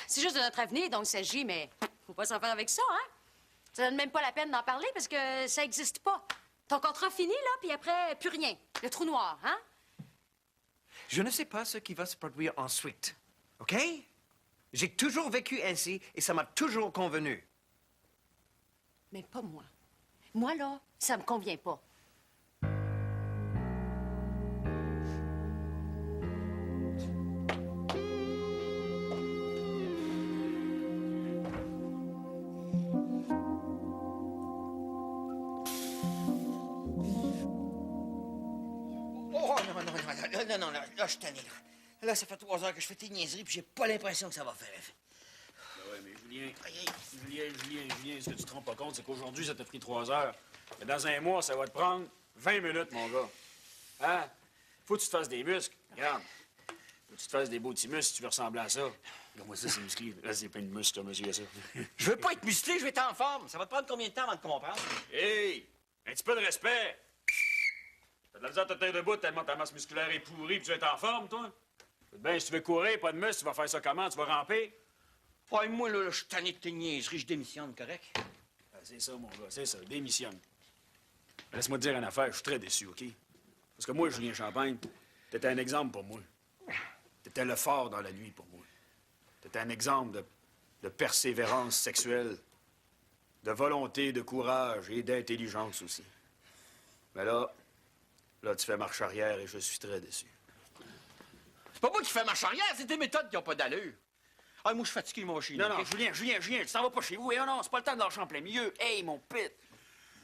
C'est juste de notre avenir dont il s'agit, mais faut pas s'en faire avec ça, hein? Ça donne même pas la peine d'en parler parce que ça existe pas. Ton contrat fini, là, puis après, plus rien. Le trou noir, hein? Je ne sais pas ce qui va se produire ensuite. OK? J'ai toujours vécu ainsi et ça m'a toujours convenu. Mais pas moi. Moi, là, ça me convient pas. Non, là, je suis tanné, là. Là, ça fait 3 heures que je fais tes niaiseries, puis j'ai pas l'impression que ça va faire effet. Ben ouais, mais Julien, ce que tu te rends pas compte, c'est qu'aujourd'hui, ça t'a pris 3 heures. Mais dans 1 mois, ça va te prendre 20 minutes, mon gars. Hein? Faut que tu te fasses des muscles. Regarde. Faut que tu te fasses des beaux petits muscles si tu veux ressembler à ça. Regarde-moi ça, c'est musclé. Là, c'est plein de muscles, monsieur, ça. Je veux pas être musclé, je veux être en forme. Ça va te prendre combien de temps avant de comprendre? Hey! Un petit peu de respect! T'as de la misère à te tenir debout tellement ta masse musculaire est pourrie puis tu vas être en forme, toi? Ben, si tu veux courir, pas de muscle, tu vas faire ça comment? Tu vas ramper? Ouais, moi, là, je suis tanné de tes niaiseries, je démissionne, correct? Ben, c'est ça, mon gars, c'est ça, démissionne. Laisse-moi te dire une affaire, je suis très déçu, OK? Parce que moi, Julien Champagne, t'étais un exemple pour moi. T'étais le fort dans la nuit pour moi. T'étais un exemple de persévérance sexuelle, de volonté, de courage et d'intelligence aussi. Mais là, tu fais marche arrière et je suis très déçu. C'est pas moi qui fais marche arrière, c'est tes méthodes qui ont pas d'allure. Ah, moi, je suis fatigué, moi, chez nous. Non, Julien, tu t'en vas pas chez vous. Eh, non, c'est pas le temps de lâcher en plein milieu. Hey, mon pit,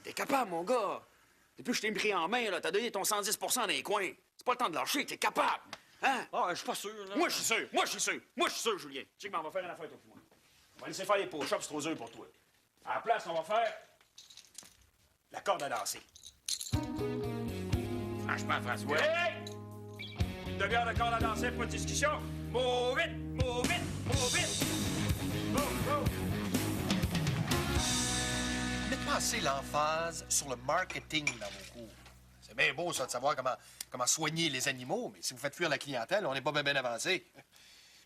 t'es capable, mon gars. Depuis que je t'ai pris en main, là, t'as donné ton 110 dans les coins. C'est pas le temps de lâcher, t'es capable. Hein? Ah, je suis pas sûr, là. Moi, je suis sûr, Julien. Tu sais qu'on va faire une affaire, toi, moi. On va laisser faire les push-ups, c'est trop dur pour toi. À la place, on va faire la corde à danser. Franchement, François. Hey! Une demi-heure de corde à danser, pas de discussion. Move it, move it, move it. Move. Mettez pas assez l'emphase sur le marketing dans vos cours. C'est bien beau, ça, de savoir comment soigner les animaux, mais si vous faites fuir la clientèle, on n'est pas bien avancé.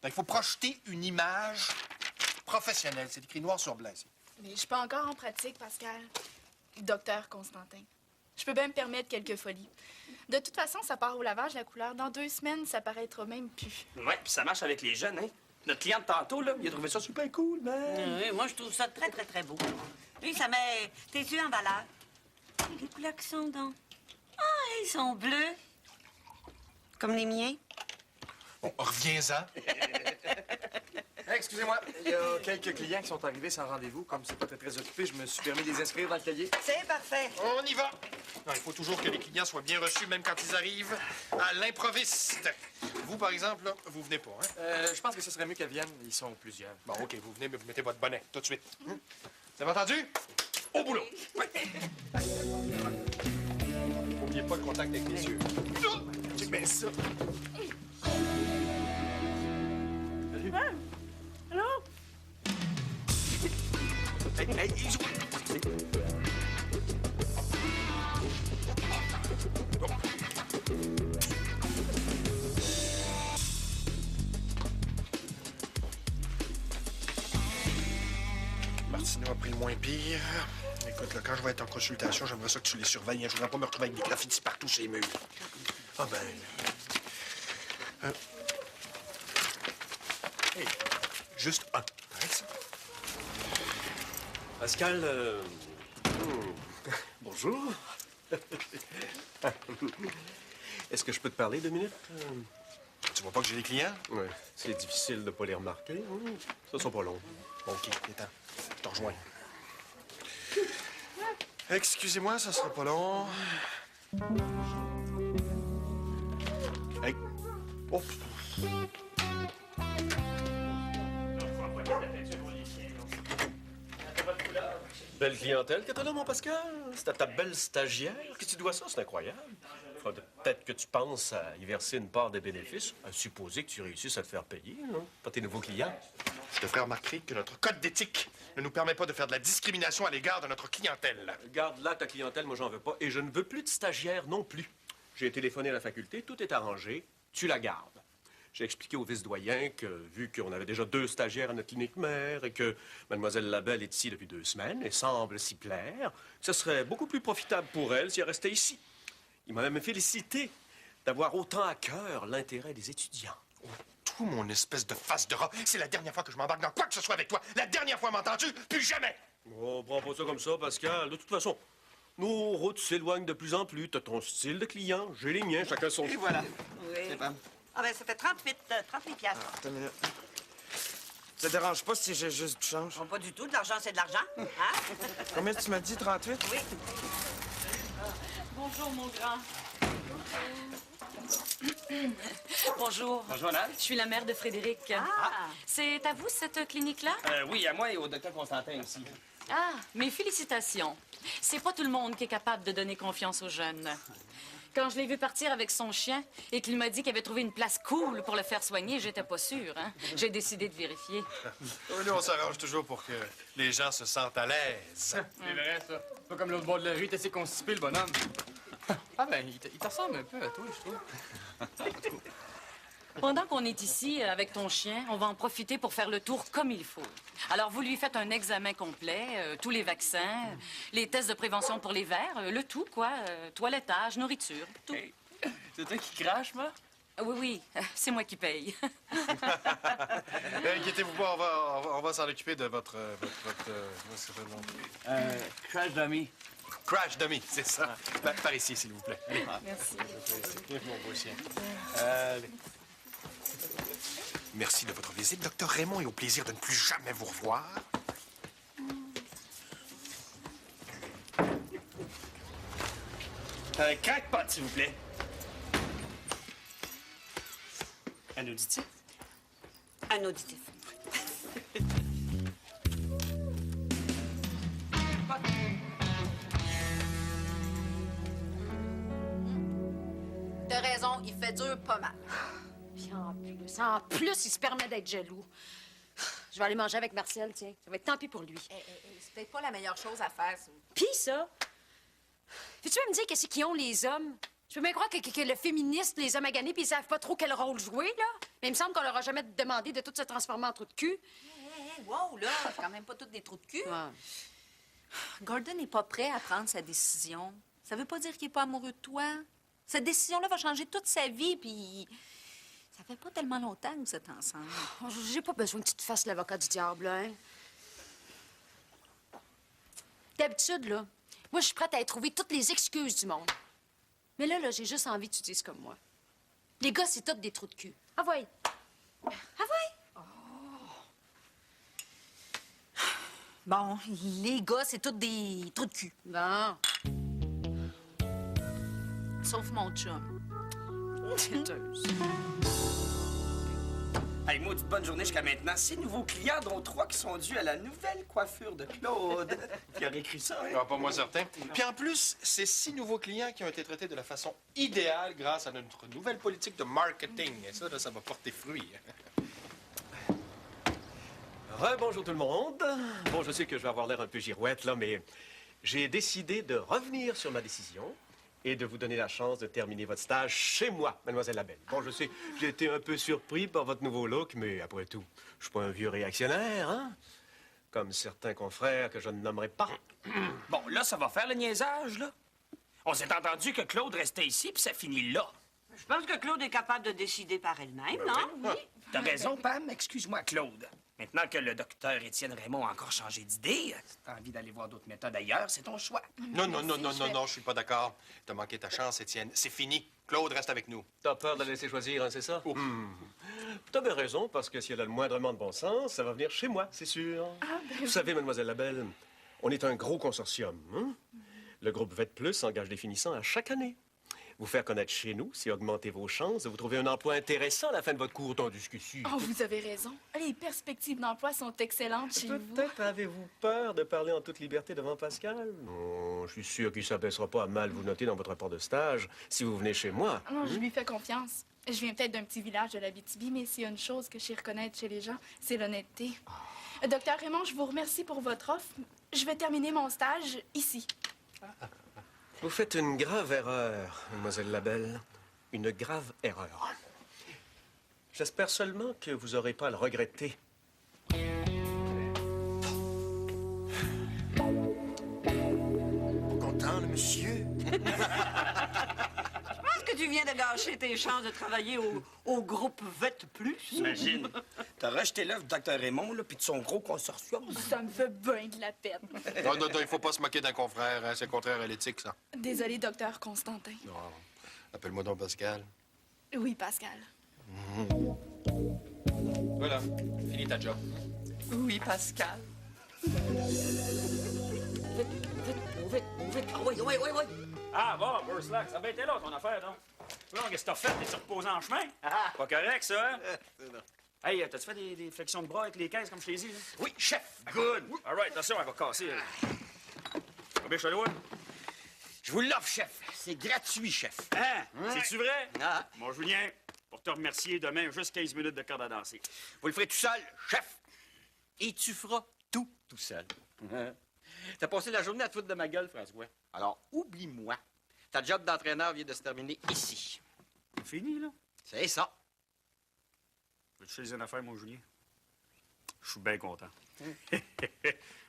Donc, il faut projeter une image professionnelle. C'est écrit noir sur blanc, ici. Mais je suis pas encore en pratique, Pascal. Docteur Constantin. Je peux bien me permettre quelques folies. De toute façon, ça part au lavage, la couleur. Dans 2 semaines, ça paraîtra même plus. Ouais, puis ça marche avec les jeunes, hein? Notre client de tantôt, là, il a trouvé ça super cool, man. Oui, moi, je trouve ça très, très, très beau. Lui, ça met tes yeux en valeur. Et les couleurs qui sont dans... Ah, ils sont bleus. Comme les miens. Bon, reviens-en. excusez-moi. Il y a quelques clients qui sont arrivés sans rendez-vous. Comme c'est pas très occupé, je me suis permis de les inscrire dans le cahier. C'est parfait. On y va! Non, il faut toujours que les clients soient bien reçus, même quand ils arrivent à l'improviste. Vous, par exemple, là, vous venez pas, hein? Je pense que ce serait mieux qu'elles viennent. Ils sont plusieurs. Bon, OK, vous venez, mais vous mettez votre bonnet, tout de suite. Vous avez entendu? Au boulot! Ouais. N'oubliez pas le contact avec les yeux. Check bien ça. Salut. Allô? Hey, Martineau a pris le moins pire. Écoute, là, quand je vais être en consultation, j'aimerais ça que tu les surveilles. Hein. Je voudrais pas me retrouver avec des graffitis partout sur les murs. Ah ben... Hey, juste un. Arrête ça. Pascal, bonjour. Est-ce que je peux te parler 2 minutes? Tu vois pas que j'ai des clients? Oui. C'est difficile de pas les remarquer. Ça sera pas long. Bon, OK, attends. Je te rejoins. Excusez-moi, ça sera pas long. Hey. Oh. Belle clientèle que t'as là, mon Pascal. C'est à ta belle stagiaire que tu dois ça. C'est incroyable. Faudrait peut-être que tu penses à y verser une part des bénéfices, à supposer que tu réussisses à te faire payer, non? Pas tes nouveaux clients. Je te ferai remarquer que notre code d'éthique ne nous permet pas de faire de la discrimination à l'égard de notre clientèle. Garde là ta clientèle, moi j'en veux pas. Et je ne veux plus de stagiaire non plus. J'ai téléphoné à la faculté, tout est arrangé, tu la gardes. J'ai expliqué au vice-doyen que, vu qu'on avait déjà 2 stagiaires à notre clinique mère et que Mademoiselle Labelle est ici depuis 2 semaines et semble s'y plaire, ce serait beaucoup plus profitable pour elle si elle restait ici. Il m'a même félicité d'avoir autant à cœur l'intérêt des étudiants. Oh, tout mon espèce de face de rat. C'est la dernière fois que je m'embarque dans quoi que ce soit avec toi. La dernière fois, m'entends-tu? Plus jamais! Oh, prends pas ça comme ça, Pascal. De toute façon, nos routes s'éloignent de plus en plus. T'as ton style de client, j'ai les miens, chacun son... Et voilà. Oui. C'est pas... Ah ben, ça fait 38 piastres. Attends une minute. Ça te dérange pas si j'ai juste du change? Bon, pas du tout. De l'argent, c'est de l'argent. Hein? Combien tu m'as dit, 38? Oui. Bonjour, mon grand. Bonjour. Bonjour, Anne. Je suis la mère de Frédéric. Ah. C'est à vous, cette clinique-là? Oui, à moi et au docteur Constantin aussi. Ah, mes félicitations. C'est pas tout le monde qui est capable de donner confiance aux jeunes. Quand je l'ai vu partir avec son chien et qu'il m'a dit qu'il avait trouvé une place cool pour le faire soigner, j'étais pas sûre, hein. J'ai décidé de vérifier. Nous, on s'arrange toujours pour que les gens se sentent à l'aise. C'est vrai, ça. Pas comme l'autre bord de la rue, t'es assez constipé, le bonhomme. Ah ben, il te ressemble un peu à toi, je trouve. Pendant qu'on est ici avec ton chien, on va en profiter pour faire le tour comme il faut. Alors, vous lui faites un examen complet, tous les vaccins, les tests de prévention pour les vers, le tout, quoi. Toilettage, nourriture, tout. Hey, c'est toi qui crache, moi? Oui, oui, c'est moi qui paye. Inquiétez-vous pas, on va s'en occuper de votre comment ça s'appelle, non? Crash Dummy. Crash Dummy, c'est ça. Par ici, s'il vous plaît. Allez. Merci. Mon beau chien. Allez. Merci de votre visite, Dr. Raymond, et au plaisir de ne plus jamais vous revoir. Crackpot, s'il vous plaît. Un auditif? Un auditif. T'as raison, il fait dur pas mal. Puis en plus, il se permet d'être jaloux. Je vais aller manger avec Martial, tiens. Ça va être tant pis pour lui. C'est peut-être pas la meilleure chose à faire, ça. Puis ça, veux-tu me dire qu'est-ce qu'ils ont, les hommes? Je peux bien croire que le féministe les a maganés puis ils savent pas trop quel rôle jouer, là. Mais il me semble qu'on leur a jamais demandé de tout se transformer en trou de cul. Wow, là, c'est quand même pas toutes des trous de cul. Ouais. Gordon n'est pas prêt à prendre sa décision. Ça veut pas dire qu'il est pas amoureux de toi. Cette décision-là va changer toute sa vie, puis ça fait pas tellement longtemps que vous êtes ensemble. Oh, j'ai pas besoin que tu te fasses l'avocat du diable, hein. D'habitude, là, moi, je suis prête à y trouver toutes les excuses du monde. Mais là, j'ai juste envie que tu dises comme moi. Les gars, c'est tous des trous de cul. Ah ouais. Ah ouais. Bon, les gars, c'est tous des trous de cul. Non. Sauf mon chum. Têteuse. Hey, maudite bonne journée jusqu'à maintenant. 6 nouveaux clients, dont 3 qui sont dus à la nouvelle coiffure de Claude. Qui aurait écrit ça, hein? Ah, pas moi certain. Puis en plus, c'est 6 nouveaux clients qui ont été traités de la façon idéale grâce à notre nouvelle politique de marketing. Et ça, là, ça va porter fruit. Rebonjour tout le monde. Bon, je sais que je vais avoir l'air un peu girouette, là, mais j'ai décidé de revenir sur ma décision et de vous donner la chance de terminer votre stage chez moi, mademoiselle Labelle. Bon, je sais, j'ai été un peu surpris par votre nouveau look, mais après tout, je suis pas un vieux réactionnaire, hein? Comme certains confrères que je ne nommerai pas. Bon, là, ça va faire le niaisage, là. On s'est entendu que Claude restait ici, puis ça finit là. Je pense que Claude est capable de décider par elle-même, non? Oui. T'as raison, Pam. Excuse-moi, Claude. Maintenant que le docteur Étienne Raymond a encore changé d'idée, si t'as envie d'aller voir d'autres méthodes ailleurs, c'est ton choix. Non, je suis pas d'accord. T'as manqué ta chance, Étienne. C'est fini. Claude reste avec nous. T'as peur de la laisser choisir, hein, c'est ça? T'as bien raison, parce que si elle a le moindrement de bon sens, ça va venir chez moi, c'est sûr. Vous savez, mademoiselle Labelle, on est un gros consortium, hein? Le groupe VET+ engage des finissants à chaque année. Vous faire connaître chez nous, c'est augmenter vos chances de vous trouver un emploi intéressant à la fin de votre cours, tandis qu'ici... Oh, vous avez raison. Les perspectives d'emploi sont excellentes chez vous. Peut-être avez-vous peur de parler en toute liberté devant Pascal? Non, je suis sûr qu'il ne s'abaissera pas à mal vous noter dans votre rapport de stage si vous venez chez moi. Non, je lui fais confiance. Je viens peut-être d'un petit village de l'Abitibi, mais s'il y a une chose que je sais reconnaître chez les gens, c'est l'honnêteté. Docteur Raymond, je vous remercie pour votre offre. Je vais terminer mon stage ici. Vous faites une grave erreur, mademoiselle Labelle. Une grave erreur. J'espère seulement que vous n'aurez pas à le regretter. Content, le monsieur? Je pense que tu viens de gâcher tes chances de travailler au groupe VET+. Imagine. T'as rejeté l'œuvre du Dr Raymond, là, puis de son gros consortium. Ça me fait bien de la peine. Non, il faut pas se moquer d'un confrère. Hein. C'est contraire à l'éthique, ça. Désolée, docteur Constantin. Non. Appelle-moi donc Pascal. Oui, Pascal. Voilà. Fini ta job. Oui, Pascal. Vite. Ah oui. Ah, bon, Burslack, ça a bien été là, ton affaire, donc. Non, qu'est-ce que t'as fait? T'es-tu reposé en chemin? Pas correct, ça, hein? Hey, t'as-tu fait des flexions de bras avec les caisses, comme je t'ai dit? Là? Oui, chef. Good. All right, attention, elle va casser. Combien je te dois? Je vous l'offre, chef. C'est gratuit, chef. Hein? C'est-tu vrai? Ah. Bon, Julien, pour te remercier, demain, juste 15 minutes de corde à danser. Vous le ferez tout seul, chef. Et tu feras tout seul. T'as passé la journée à te foutre de ma gueule, François. Alors, oublie-moi. Ta job d'entraîneur vient de se terminer ici. C'est fini, là? C'est ça. Veux-tu faire une affaire, mon Julien? Je suis bien content.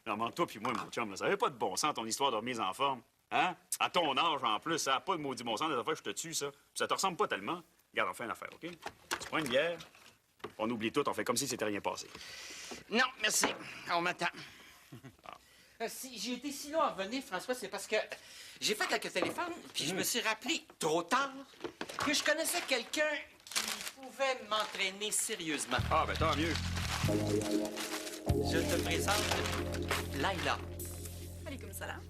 Non, mais toi puis moi, mon chum, là, ça n'avait pas de bon sens, ton histoire de remise en forme. Hein? À ton âge, en plus, ça n'a pas de maudit bon sens, des affaires, je te tue, ça. Puis ça te ressemble pas tellement. Regarde, on fait une affaire, OK? Tu prends une bière, on oublie tout, on fait comme si c'était rien passé. Non, merci. On m'attend. Si j'ai été si long à venir, François, c'est parce que j'ai fait quelques téléphones, puis je me suis rappelé, trop tard, que je connaissais quelqu'un qui pouvait m'entraîner sérieusement. Ah, ben tant mieux. Je te présente Laila. Alaikum salam.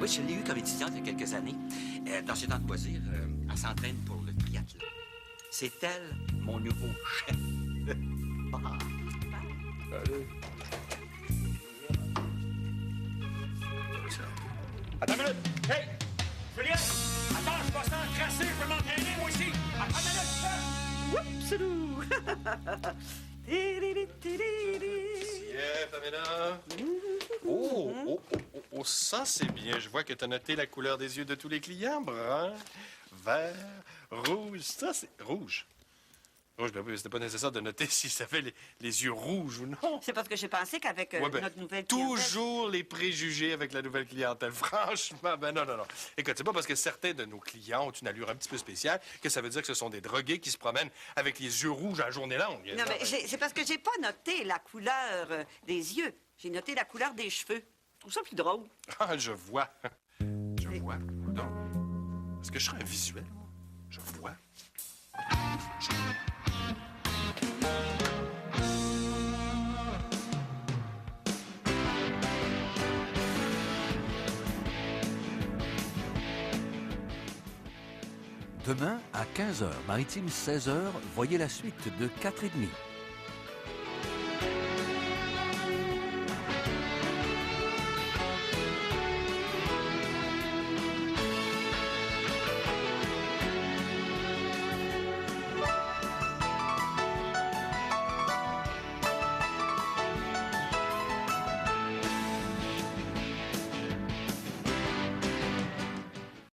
Oui, je l'ai eue comme étudiante il y a quelques années. Dans ses temps de loisirs, elle s'entraîne pour le triathlon. C'est elle, mon nouveau chef. Attends une minute! Hey! Julien! Attends, je passe en tracé, je peux m'entraîner, moi aussi! Attends une minute, Yeah, Pamela. Oh, ça, c'est bien. Je vois que tu as noté la couleur des yeux de tous les clients. Brun, vert, rouge. Ça, c'est rouge. Rouge, ben oui, c'était pas nécessaire de noter s'ils avaient les yeux rouges ou non. C'est parce que j'ai pensé qu'avec Ouais, ben, notre nouvelle clientèle... toujours les préjugés avec la nouvelle clientèle. Franchement, ben non. Écoute, c'est pas parce que certains de nos clients ont une allure un petit peu spéciale que ça veut dire que ce sont des drogués qui se promènent avec les yeux rouges à la journée longue. Non, mais c'est parce que j'ai pas noté la couleur des yeux. J'ai noté la couleur des cheveux. Je trouve ça plus drôle. Ah, je vois. Je vois. Donc, est-ce que je serais un visuel? Je vois. Demain, à 15h, Maritime 16h, voyez la suite de 4,5.